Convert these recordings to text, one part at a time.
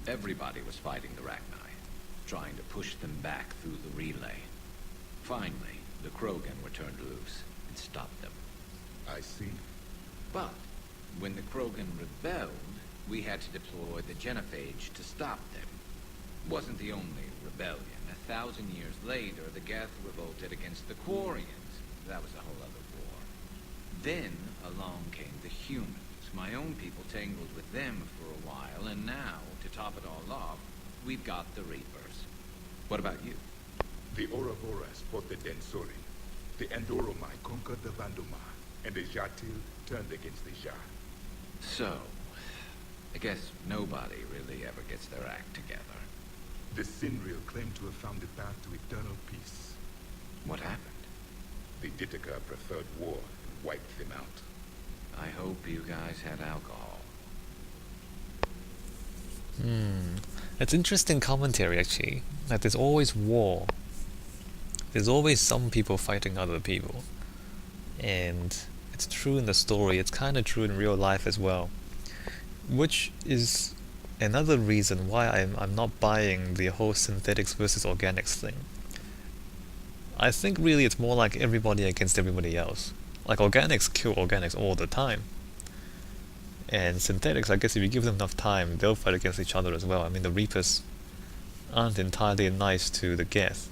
Everybody was fighting the Rachni, trying to push them back through the relay. Finally, the Krogan were turned loose and stopped them. I see. But when the Krogan rebelled, we had to deploy the Genophage to stop them. Wasn't the only rebellion. 1,000 years later, the Geth revolted against the Quarians. That was a whole other war. Then along came the humans. My own people tangled with them for a while, and now, to top it all off, we've got the Reapers. What about you? The Ouroboros fought the Densori. The Endoromai conquered the Vandoma, and the Jatil turned against the Jah. So, I guess nobody really ever gets their act together. The Sinreal claimed to have found the path to eternal peace. What happened? The Ditaka preferred war and wiped them out. I hope you guys had alcohol. It's interesting commentary actually. That there's always war. There's always some people fighting other people. And it's true in the story, it's kind of true in real life as well. Which is another reason why I'm not buying the whole synthetics versus organics thing. I think really it's more like everybody against everybody else. Like organics kill organics all the time. And synthetics, I guess if you give them enough time, they'll fight against each other as well. I mean, the Reapers aren't entirely nice to the Geth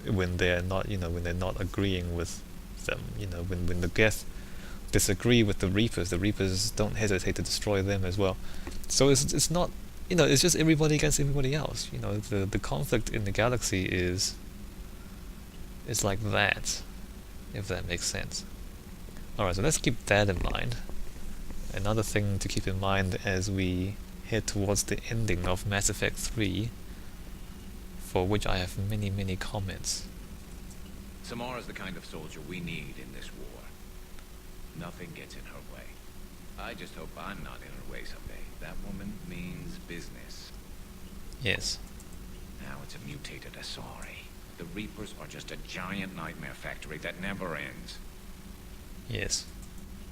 when they're not, when they're not agreeing with them. When the Geth disagree with the Reapers don't hesitate to destroy them as well. So it's not, it's just everybody against everybody else. The conflict in the galaxy is like that, if that makes sense. Alright, so let's keep that in mind. Another thing to keep in mind as we head towards the ending of Mass Effect 3, for which I have many, many comments. Samara's the kind of soldier we need in this war. Nothing gets in her way. I just hope I'm not in her way someday. That woman means business. Yes. Now it's a mutated Asari. The Reapers are just a giant nightmare factory that never ends. Yes.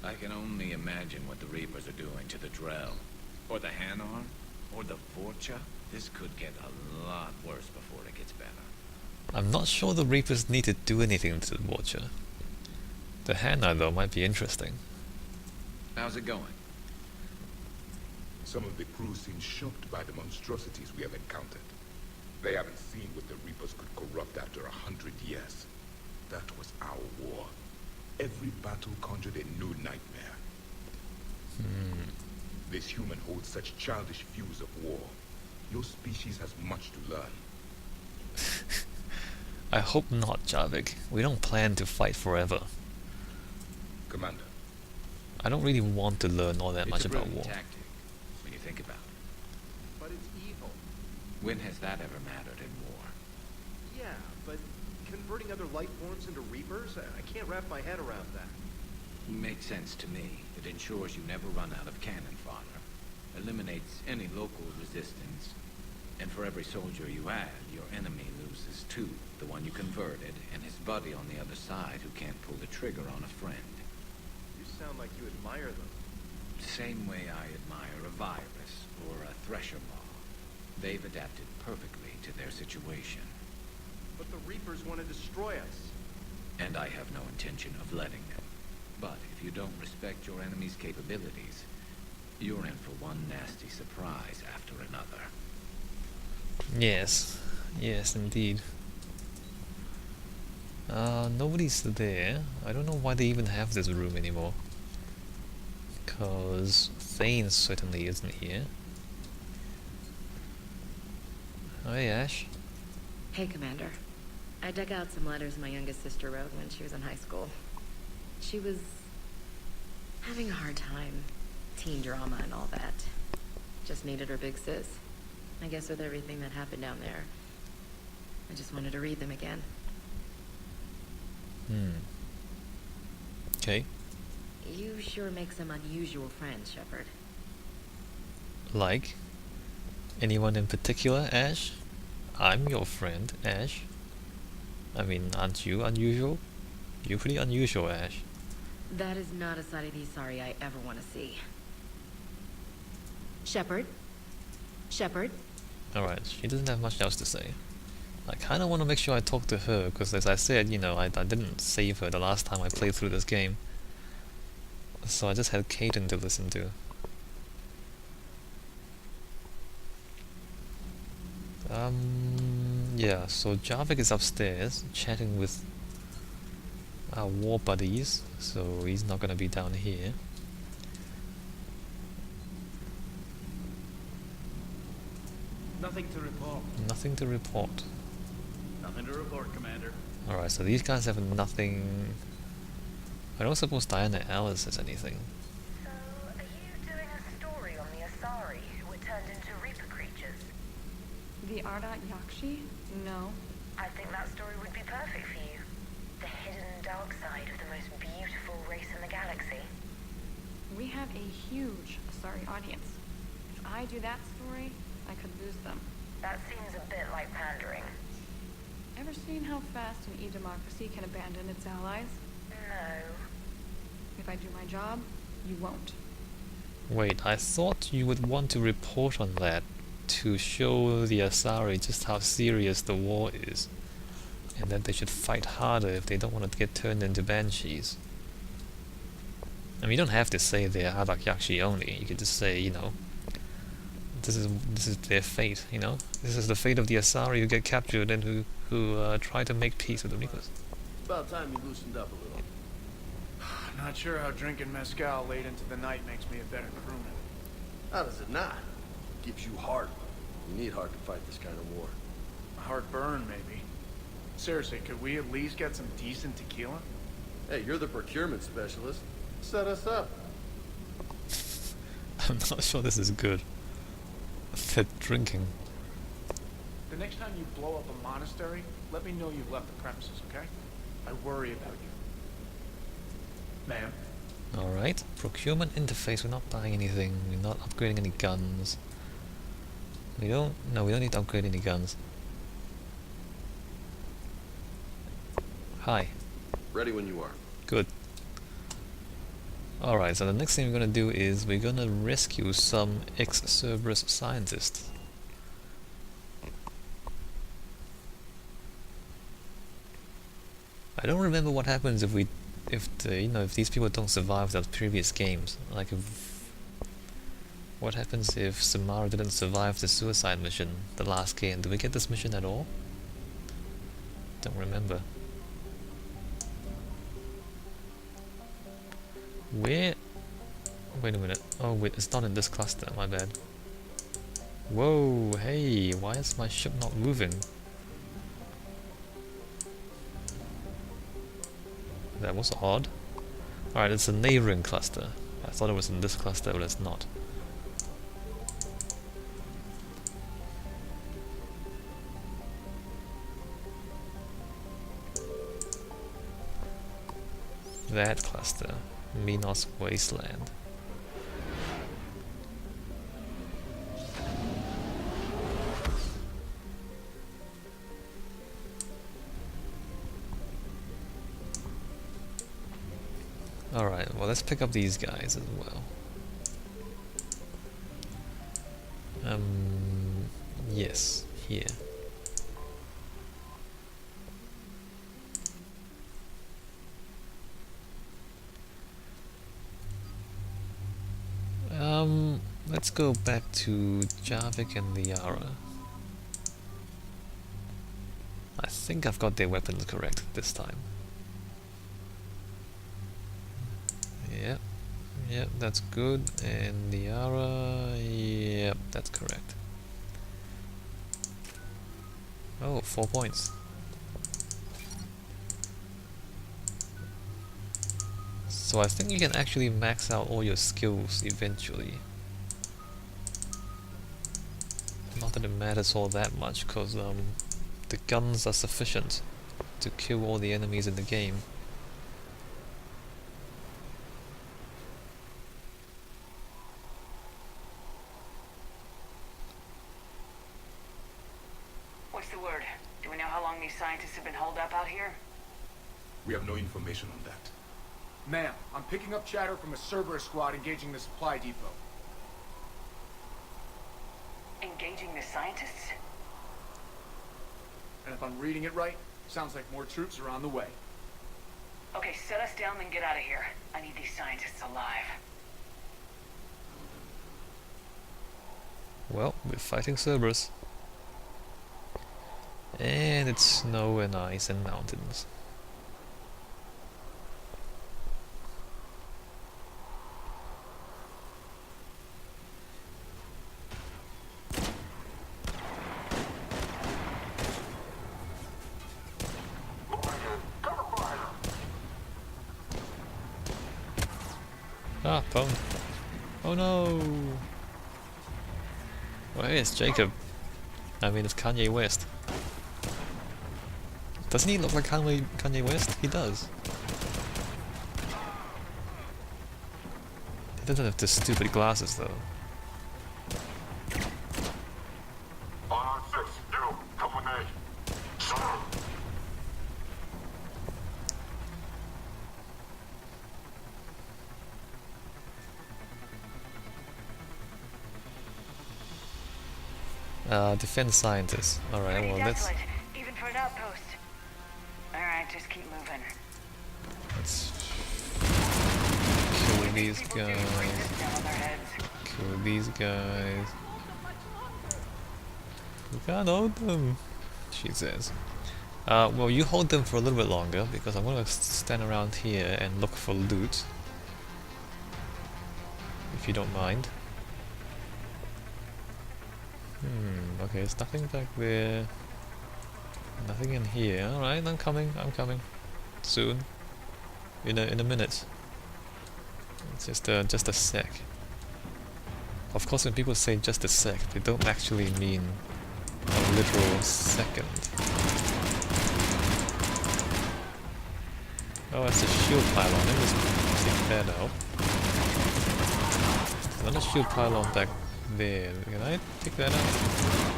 I can only imagine what the Reapers are doing to the Drell, or the Hanar, or the Vorcha. This could get a lot worse before it gets better. I'm not sure the Reapers need to do anything to the Watcher. The Hanar, though, might be interesting. How's it going? Some of the crew seem shocked by the monstrosities we have encountered. They haven't seen what the Reapers could corrupt after 100 years. That was our war. Every battle conjured a new nightmare. This human holds such childish views of war. Your species has much to learn. I hope not, Javik. We don't plan to fight forever. Commander. I don't really want to learn all that much It's a about brilliant war. tactic, when you think about it. But it's evil. When has that ever mattered in war? Yeah, but converting other life forms into Reapers? I can't wrap my head around that. Makes sense to me. It ensures you never run out of cannon fodder. Eliminates any local resistance. And for every soldier you add, your enemy loses two. The one you converted, and his buddy on the other side who can't pull the trigger on a friend. You sound like you admire them. Same way I admire a virus or a thresher ball. They've adapted perfectly to their situation. But the Reapers want to destroy us. And I have no intention of letting them. But if you don't respect your enemy's capabilities, you're in for one nasty surprise after another. Yes. Yes, indeed. Nobody's there. I don't know why they even have this room anymore. Because Thane certainly isn't here. Hey, Ash. Hey, Commander. I dug out some letters my youngest sister wrote when she was in high school. She was having a hard time. Teen drama and all that. Just needed her big sis. I guess with everything that happened down there, I just wanted to read them again. Okay. You sure make some unusual friends, Shepard. Like? Anyone in particular, Ash? I'm your friend, Ash. I mean, aren't you unusual? You're pretty unusual, Ash. That is not a side of the Asari I ever want to see. Shepard? Shepard. Alright, she doesn't have much else to say. I kind of want to make sure I talk to her, because as I said, you know, I didn't save her the last time I played through this game. So I just had Kaden to listen to. Yeah, so Jarvik is upstairs, chatting with our war buddies, so he's not gonna be down here. Nothing to report. Nothing to report. Nothing to report, Commander. Alright, so these guys have nothing... I don't suppose Diana Alice has anything. So, are you doing a story on the Asari who were turned into Reaper creatures? The Ardat Yakshi? No. I think that story would be perfect for you. The hidden dark side of the most beautiful race in the galaxy. We have a huge Asari audience. If I do that story, I could lose them. That seems a bit like pandering. Ever seen how fast an e-democracy can abandon its allies? No. If I do my job, you won't. Wait, I thought you would want to report on that to show the Asari just how serious the war is, and that they should fight harder if they don't want to get turned into banshees. I mean, you don't have to say they're Ardak Yakshi only. You could just say, you know, this is their fate. You know, this is the fate of the Asari who get captured and who try to make peace with the Reapers. About time you loosened up a little. Not sure how drinking mezcal late into the night makes me a better crewman. How does it not? Gives you heart. You need heart to fight this kind of war. Heartburn, maybe. Seriously, could we at least get some decent tequila? Hey, you're the procurement specialist. Set us up. I'm not sure this is good. They're drinking. The next time you blow up a monastery, let me know you've left the premises, okay? I worry about you. Ma'am. Alright, procurement interface. We're not buying anything. We're not upgrading any guns. We don't need to upgrade any guns. Hi. Ready when you are. Good. Alright, so the next thing we're gonna do is we're gonna rescue some ex-Cerberus scientists. I don't remember what happens if these people don't survive the previous games. Like, what happens if Samara didn't survive the suicide mission, the last game? Do we get this mission at all? Don't remember. Where? Wait a minute. Oh wait, it's not in this cluster, my bad. Whoa, hey, why is my ship not moving? That was odd. Alright, it's a neighboring cluster. I thought it was in this cluster, but it's not. That cluster. Minos Wasteland. Alright, well let's pick up these guys as well. Yes, here. Let's go back to Jarvik and Liara. I think I've got their weapons correct this time. Yep, that's good. And Liara, yep, that's correct. Oh, 4 points. So I think you can actually max out all your skills eventually. Not that it matters all that much, because the guns are sufficient to kill all the enemies in the game. What's the word? Do we know how long these scientists have been holed up out here? We have no information on that. Ma'am, I'm picking up chatter from a Cerberus squad engaging the supply depot. Engaging engaging the scientists. And if I'm reading it right, sounds like more troops are on the way. Okay, set us down and get out of here. I need these scientists alive. Well, we're fighting Cerberus. And it's snow and ice and mountains. Ah, phone. Oh no! Well, hey, it's Jacob. I mean, it's Kanye West. Doesn't he look like Kanye West? He does. He doesn't have the stupid glasses though. Defense scientist. Alright, well let's Even for an outpost. Alright, just keep moving. kill these guys. Kill these guys. We can't hold them, she says. Well, you hold them for a little bit longer because I'm gonna stand around here and look for loot. If you don't mind. Okay, there's nothing back there. Nothing in here. Alright, I'm coming. Soon. In a minute. It's just a sec. Of course, when people say just a sec, they don't actually mean a literal second. Oh, it's a shield pylon. Let me just take that out. There's another shield pylon back there. Can I take that out?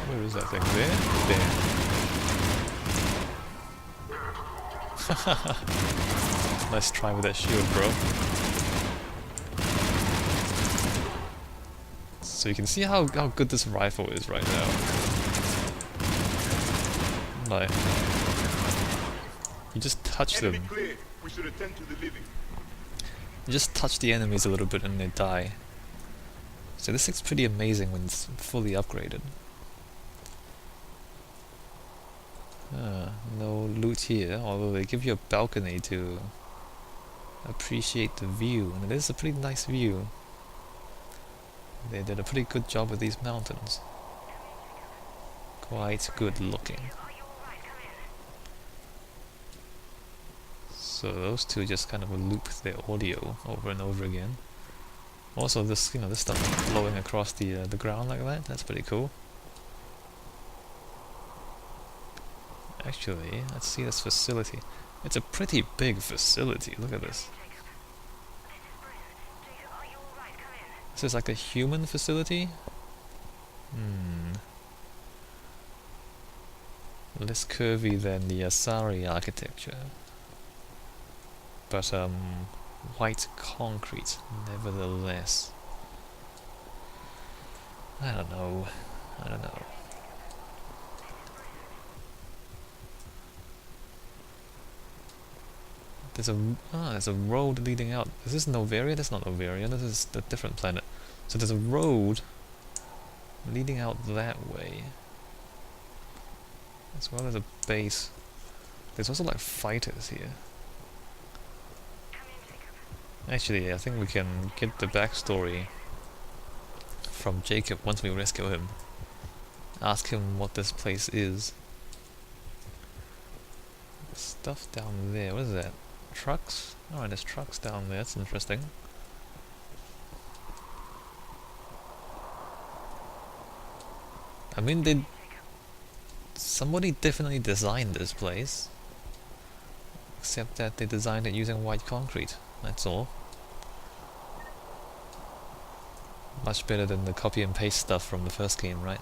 Where is that thing? There? Nice try with that shield, bro. So you can see how good this rifle is right now. Like, you just touch them. We should attend to the living. You just touch the enemies a little bit and they die. So this looks pretty amazing when it's fully upgraded. No loot here, although they give you a balcony to appreciate the view, and it is a pretty nice view. They did a pretty good job with these mountains. Quite good looking. So those two just kind of loop their audio over and over again. Also, this this stuff flowing across the ground like that, that's pretty cool. Actually, let's see this facility. It's a pretty big facility. Look at this. This is like a human facility? Less curvy than the Asari architecture. But, white concrete, nevertheless. I don't know. There's a road leading out. Is this Novaria? That's not Novaria, this is a different planet. So there's a road leading out that way. As well as a base. There's also like fighters here. Actually, I think we can get the backstory from Jacob once we rescue him. Ask him what this place is. Stuff down there, what is that? Trucks? Oh, there's trucks down there, that's interesting. I mean, somebody definitely designed this place. Except that they designed it using white concrete, that's all. Much better than the copy and paste stuff from the first game, right?